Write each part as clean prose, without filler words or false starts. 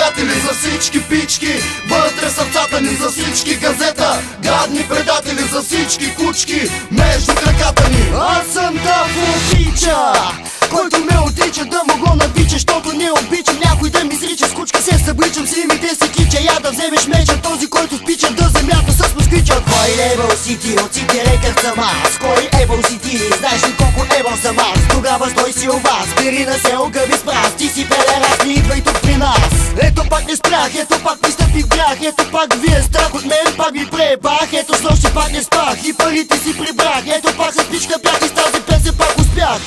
приятели, за всички пички, вътре сърцата ни, за всички газета, гадни предатели, за всички кучки между краката ни. Аз съм Дафо Пича, който ме отрича да му го напича, защото не обичам някой да ми срича. С кучки се събличам, с римите се кича. Я да вземеш меча, този който спича до земята с москвича. Кой Евол си ти, от Сити Рекърд съм аз? Кой Евол си ти, знаеш ли колко Евол съм аз? Тогава стой си у вас, бери на се огъби с праз. Ти си пелерас, не идвай тук при нас. Ето пак не спрях, ето пак пристъпих брях. Ето пак вие страх от мен, пак ви пребах. Ето с нощи пак не спах и парите си прибрах. Ето пак с пичка бях и с тази песен пак успях.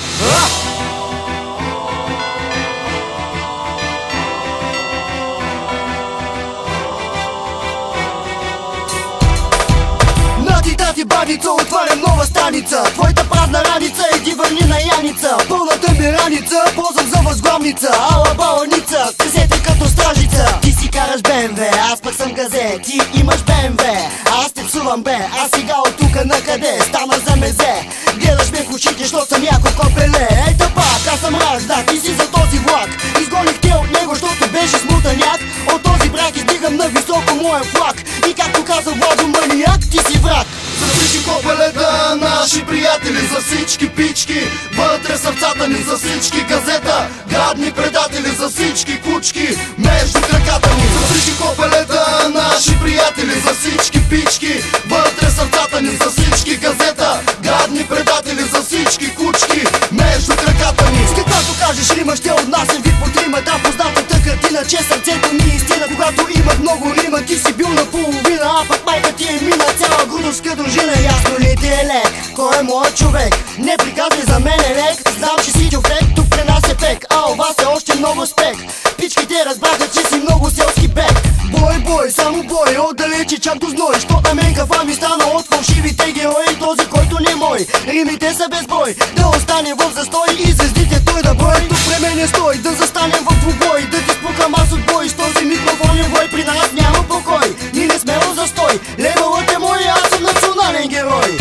Ти бабица, отварям нова страница. Твоята празна раница, иди върни на Яница. Пълната ми раница, ползвам за възглавница. Ала баланица, стресете като стражица. Ти си караш БМВ, аз пък съм газе. Ти имаш БМВ, аз те псувам бе. А сега от тука накъде, стана за мезе. Гледаш ме в очите, що съм яко копеле. Ей та пак, аз съм ражда, ти си за този влак. Изгоних те от него, защото беше смутаняк. От този брак издигам на високо моя флаг. И както каза Владо Маниак, ти си враг. За всички копелета, наши приятели, за всички пички, вътре сърцата ни, за всички газета, гадни предатели, за всички кучки между краката ни. За всички копелета, наши приятели, за всички пички, вътре сърцата ни, за всички газета, гадни предатели, за всички кучки между краката ни. С каквато кажеш рима, ще отнасям вид по трима. Да, познатата картина, че сърцето ми е истина. Когато имах много рима, ти си бил наполовина, а пък майка ти е мина цяла грудовска дружина. Ясно ли ти е лек? Кой е моят човек? Не приказвай за мен е лек. Знам, че си човек, тук при нас е пек, а у вас е още много спек. Пичките разбраха, че си много селски бек. Бой, бой, само бой, отдалече чак до зной. Що на мен кафа ми стана от фалшивите герои. Този, който не мой, римите са безбой. Да остане в застой и звездите той да брой. Тук при мен стой, да застанем в двубой. Да ти спукам аз от бой, с този микрофонен вой. При нас няма покой, ни не сме в застой. Левелът е мой, аз съм национален герой.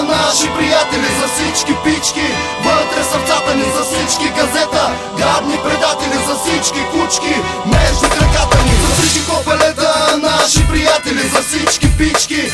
Наши приятели, за всички пички, вътре сърцата ни, за всички газета, гадни предатели, за всички кучки между краката ни. За всички копелета, наши приятели, за всички пички,